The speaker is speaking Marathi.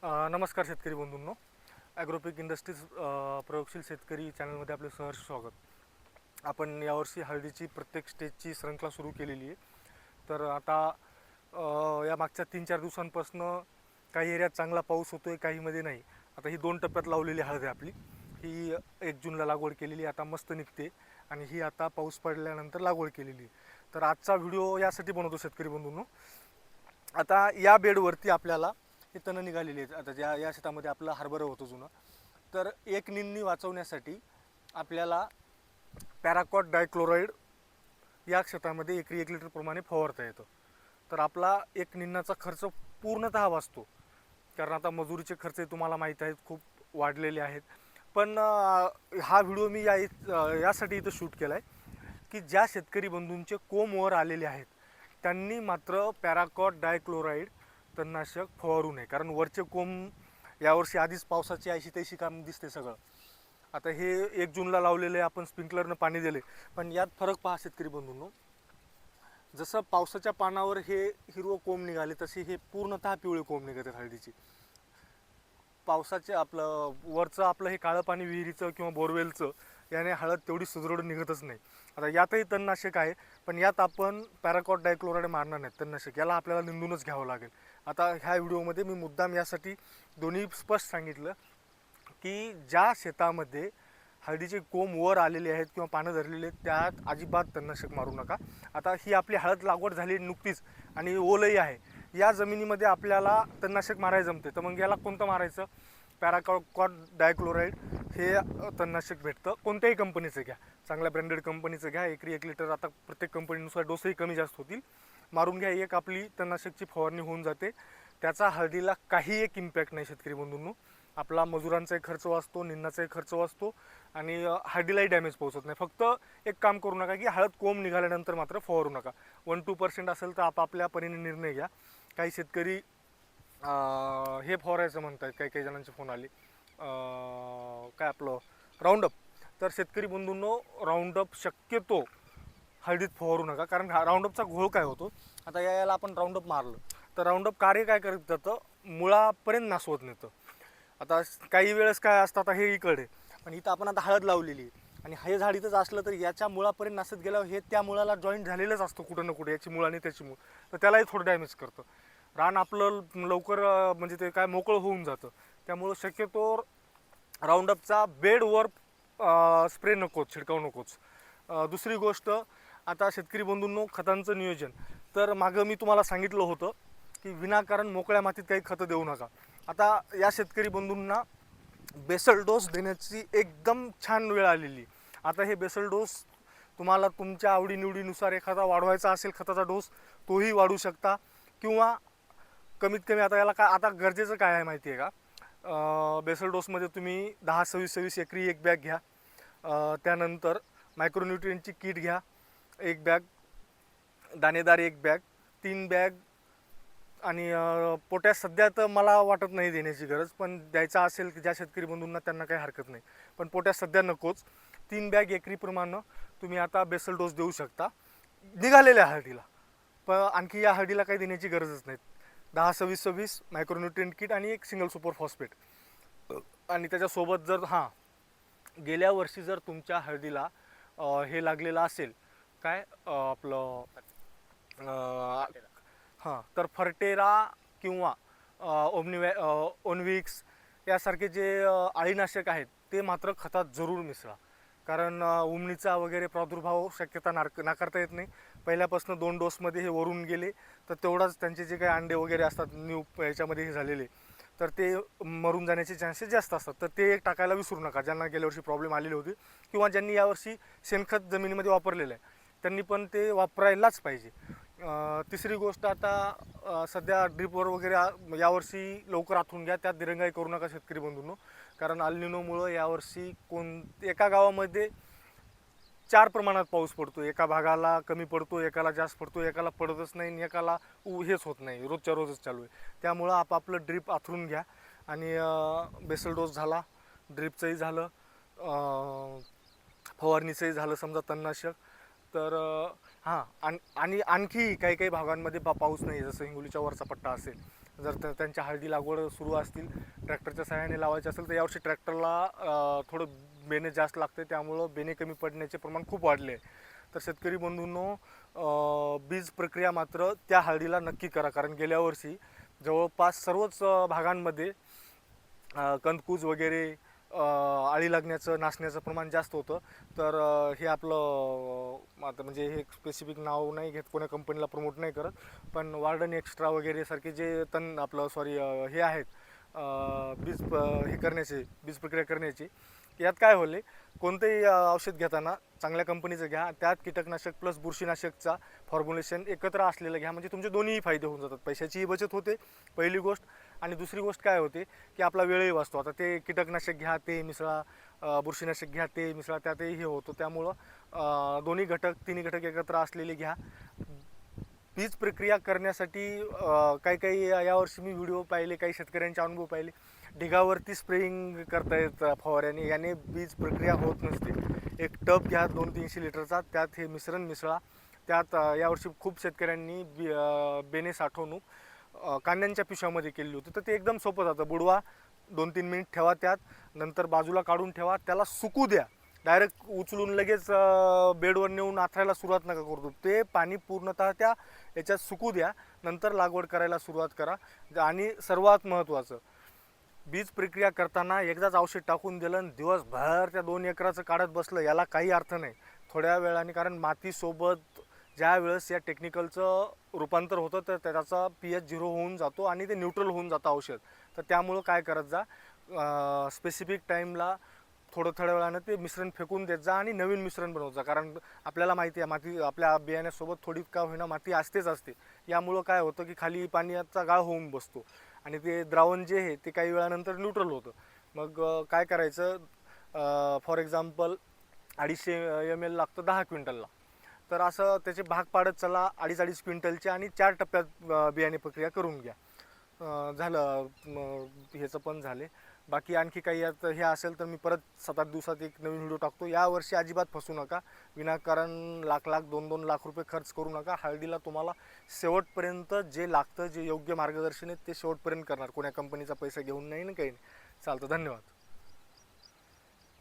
नमस्कार शेतकरी बंधूंनो, ॲग्रोपिक इंडस्ट्रीज प्रयोगशील शेतकरी चॅनलमध्ये आपले सहर्ष स्वागत. आपण यावर्षी हळदीची प्रत्येक स्टेजची श्रृंखला सुरू केलेली आहे. तर आता या मागच्या 3-4 दिवसांपासून काही एरियात चांगला पाऊस होतोय, काहीमध्ये नाही. आता ही 2 टप्प्यात लावलेली हळद आहे आपली. ही 1 जूनला लागवड केलेली, आता मस्त निघते आणि ही आता पाऊस पडल्यानंतर लागवड केलेली. तर आजचा व्हिडिओ यासाठी बनवतो शेतकरी बंधूंनो. आता या बेडवरती आपल्याला हे तण निघालेली आहेत. आता या शेतामध्ये आपलं हरभरा होतं जुनं, तर एक निंदणी वाचवण्यासाठी आपल्याला पॅराकॉट डायक्लोराईड या शेतामध्ये एकरी 1 लिटर प्रमाणे फवारता येतं. तर आपला एक निंदणाचा खर्च पूर्णतः वाचतो, कारण आता मजुरीचे खर्च तुम्हाला माहीत आहेत खूप वाढलेले आहेत. पण हा व्हिडिओ मी यासाठी इथं शूट केला आहे की ज्या शेतकरी बंधूंचे कोंब वर आलेले आहेत त्यांनी मात्र पॅराकॉट डायक्लोराईड तणनाशक फवारू नये, कारण वरचे कोंब यावर्षी आधीच पावसाची ऐशी तैशी काम दिसते सगळं. आता हे 1 जूनला लावलेले आपण स्प्रिंकलरनं पाणी दिले, पण यात फरक पहा शेतकरी बंधूंनो. जसं पावसाच्या पानावर हे हिरवं कोंब निघाले, तसे हे पूर्णतः पिवळे कोंब निघतात हळदीची. पावसाचे आपलं वरचं आपलं हे काळं पाणी विहिरीचं किंवा बोरवेलचं याने हळद तेवढी सुदृढ निघतच नाही. आता यातही तणनाशक आहे, पण यात आपण पॅराकॉट डायक्लोराईड मारणार नाही. तणनाशक याला आपल्याला निंदूनच घ्यावं लागेल. आता ह्या व्हिडिओमध्ये मी मुद्दाम यासाठी दोन्ही स्पष्ट सांगितलं की ज्या शेतामध्ये हळदीचे कोंब वर आलेले आहेत किंवा पानं धरलेले आहेत त्यात अजिबात तणनाशक मारू नका. आता ही आपली हळद लागवड झाली नुकतीच आणि ओलही आहे. या जमिनीमध्ये आपल्याला तणनाशक मारायला जमते, तर मग याला कोणतं मारायचं? पॅराकॉट डायक्लोराईड हे तणनाशक भेटतं. कोणत्याही कंपनीचं घ्या, चांगल्या ब्रँडेड कंपनीचं घ्या. एकरी 1 लिटर, आता प्रत्येक कंपनीनुसार डोसही कमी जास्त होतील, मारून घ्या. एक आपली तणनाशकची फवारणी होऊन जाते. त्याचा हळदीला काही एक इम्पॅक्ट नाही शेतकरी बंधूंनो. आपला मजुरांचाही खर्च वाचतो, निंदणाचाही खर्च वाचतो आणि हळदीलाही डॅमेज पोहोचत नाही. फक्त एक काम करू नका की हळद कोंब निघाल्यानंतर मात्र फवारू नका. 1-2% असेल तर आपापल्या परीने निर्णय घ्या. काही शेतकरी हे फवारायचं म्हणतात, काही काही जणांचे फोन आले, काय आपलं राऊंडअप. तर शेतकरी बंधूंनो, राऊंडअप शक्यतो हळदीत फवारू नका, कारण राऊंडअपचा घोळ काय होतो, आता याला आपण राऊंडअप मारलं तर राऊंडअप कार्य काय करत जातं, मुळापर्यंत नासवत नेतं. आता काही वेळेस काय असतं, आता हे इकडे, पण इथं आपण आता हळद लावलेली आहे आणि हे झाड इथंच असलं तर याच्या मुळापर्यंत नासत गेल्यावर हे त्या मुळाला जॉईंट झालेलंच असतं कुठं ना कुठे, याची मुळ आणि त्याची मूळ, तर त्यालाही थोडं डॅमेज करतं. रान आपलं लवकर म्हणजे ते काय मोकळं होऊन जातं. त्यामुळं शक्यतो राऊंडअपचा बेडवर स्प्रे नकोच, छिडकाव नकोच. दुसरी गोष्ट, आता शेतकरी बंधूंनो, खतांचं नियोजन. तर मागं मी तुम्हाला सांगितलं होतं की विनाकारण मोकळ्या मातीत काही खतं देऊ नका. आता या शेतकरी बंधूंना बेसल डोस देण्याची एकदम छान वेळ आलेली. आता हे बेसल डोस तुम्हाला तुमच्या आवडीनिवडीनुसार एखादा वाढवायचा असेल खताचा डोस, तोही वाढवू शकता, किंवा कमीत कमी आता याला काय, आता गरजेचं काय आहे माहिती आहे का, बेसल डोसमध्ये तुम्ही 10-26-26 एकरी 1 बॅग घ्या. त्यानंतर मायक्रोन्यूट्रिएंटची किट घ्या 1 बॅग, दाणेदार 1 बॅग, 3 बॅग, आणि पोटॅश सध्या तर मला वाटत नाही देण्याची गरज, पण द्यायचा असेल की ज्या शेतकरी बंधूंना त्यांना काही हरकत नाही, पण पोटॅश सध्या नकोच. 3 बॅग एकरीप्रमाणे तुम्ही आता बेसल डोस देऊ शकता निघालेल्या हळदीला. पण आणखी या हळदीला काही देण्याची गरजच नाही. 10-26-26 मायक्रोन्यूट्रिएंट किट आणि 1 सिंगल सुपर फॉस्फेट. आणि त्याच्यासोबत जर गेल्या वर्षी जर तुमच्या हळदीला हे लागलेलं असेल, काय आपलं हां, तर फर्टेरा किंवा ओनविक्स यासारखे जे अळीनाशक आहेत ते मात्र खतात जरूर मिसळा, कारण उमणीचा वगैरे प्रादुर्भाव शक्यता नाकारता येत नाही. पहिल्यापासून 2 डोसमध्ये हे वरून गेले तर तेवढाच त्यांचे जे काही अंडे वगैरे असतात न्यू याच्यामध्ये हे झालेले, तर ते मरून जाण्याचे चान्सेस जास्त असतात. तर ते एक टाकायला विसरू नका, ज्यांना गेल्या वर्षी प्रॉब्लेम आलेले होते किंवा ज्यांनी यावर्षी शेणखत जमिनीमध्ये वापरलेलं आहे त्यांनी पण ते वापरायलाच पाहिजे. तिसरी गोष्ट, आता सध्या ड्रिपवर वगैरे यावर्षी लवकर आथून घ्या, त्यात दिरंगाई करू नका शेतकरी बंधूंनो, कारण अल्निनोमुळं यावर्षी एका गावामध्ये 4 प्रमाणात पाऊस पडतो. एका भागाला कमी पडतो, एकाला जास्त पडतो, एकाला पडतच नाही आणि एकाला हेच होत नाही, रोजच्या रोजच चालू आहे. त्यामुळं आपापलं ड्रिप आथरून घ्या आणि बेसल डोस झाला, ड्रिपचंही झालं, फवारणीचंही झालं समजा तणनाशक, तर हां, आणि आणखी काही काही भागांमध्ये पाऊस नाही, जसं हिंगोलीच्या वरचा पट्टा असेल जर त्यांच्या हळदी लागवड सुरू असतील, ट्रॅक्टरच्या सहाय्याने लावायचे असेल तर यावर्षी ट्रॅक्टरला थोडं बेणे जास्त लागते, त्यामुळं बेणे कमी पडण्याचे प्रमाण खूप वाढले आहे. तर शेतकरी बंधूंनो, बीज प्रक्रिया मात्र त्या हळदीला नक्की करा, कारण गेल्या वर्षी जवळपास सर्वच भागांमध्ये कंदकूज वगैरे आळी लागण्याचं, नासण्याचं प्रमाण जास्त होतं. तर हे आपलं आता म्हणजे हे स्पेसिफिक नाव नाही घेत, कोण्या कंपनीला प्रमोट नाही करत, पण वार्डन एक्स्ट्रा वगैरे सारखे जे आपलं हे आहेत हे करण्याचे, बीज प्रक्रिया करण्याची, यात काय होले, कोणतेही औषध घेताना चांगल्या कंपनीचं घ्या, त्यात कीटकनाशक प्लस बुरशीनाशकचा फॉर्म्युलेशन एकत्र असलेलं घ्या, म्हणजे तुमचे दोन्हीही फायदे होऊन जातात. पैशाचीही बचत होते पहिली गोष्ट, आणि दुसरी गोष्ट काय होते की आपला वेळही वाचतो. आता ते कीटकनाशक घ्या ते मिसळा, बुरशीनाशक घ्या ते मिसळा, त्यातही हे होतं. त्यामुळं दोन्ही घटक, तिन्ही घटक एकत्र असलेले घ्या. बीज प्रक्रिया करण्यासाठी काही यावर्षी मी व्हिडिओ पाहिले, काही शेतकऱ्यांचे अनुभव पाहिले, ढिगावरती स्प्रेइंग करतायत फवाऱ्याने, याने बीज प्रक्रिया होत नसते. एक टब घ्या 200-300 लिटरचा, त्यात हे मिश्रण मिसळा. त्यात यावर्षी खूप शेतकऱ्यांनी बेणे साठवणूक कांद्यांच्या पिशव्यामध्ये केली होती. तर ते एकदम सोपं जातं. बुडवा, 2-3 मिनिट ठेवा, त्यात नंतर बाजूला काढून ठेवा, त्याला सुकू द्या. डायरेक्ट उचलून लगेच बेडवर नेऊन नाथरायला सुरुवात नका करू. ते पाणी पूर्णतः त्या याच्यात सुकू द्या, नंतर लागवड करायला सुरुवात करा. आणि सर्वात महत्त्वाचं, बीज प्रक्रिया करताना एकदाच औषध टाकून दिलं आणि दिवसभर त्या 2 एकराचं काढत बसलं, याला काही अर्थ नाही. थोड्या वेळाने, कारण मातीसोबत ज्या वेळेस या टेक्निकलचं रूपांतर होतं तर त्याचा pH 0 होऊन जातो आणि ते न्यूट्रल होऊन जातं औषध. तर त्यामुळं काय करत जा, स्पेसिफिक टाईमला थोड्या वेळानं ते मिश्रण फेकून देत जा आणि नवीन मिश्रण बनवत जा. कारण आपल्याला माहिती आहे माती आपल्या बियाण्यासोबत थोडी का होईना माती असते. यामुळं काय होतं की खाली पाण्याचा गाळ होऊन बसतो आणि ते द्रावण जे आहे ते काही वेळानंतर न्यूट्रल होतं. मग काय करायचं, फॉर एक्झाम्पल 250 ml लागतं 10 क्विंटलला, तर असं त्याचे भाग पाडत चला 2.5 क्विंटलचे, आणि 4 टप्प्यात बियाणे प्रक्रिया करून घ्या. झालं ह्याचं पण झाले. बाकी आणखी काही यात हे असेल तर मी परत 7-8 दिवसात एक नवीन व्हिडिओ टाकतो. यावर्षी अजिबात फसू नका, विनाकारण लाख 2-2 लाख रुपये खर्च करू नका. हळदीला तुम्हाला शेवटपर्यंत जे लागतं, जे योग्य मार्गदर्शन आहे ते शेवटपर्यंत करणार, कोण्या कंपनीचा पैसा घेऊन नाही ना काही नाही. चालतं, धन्यवाद.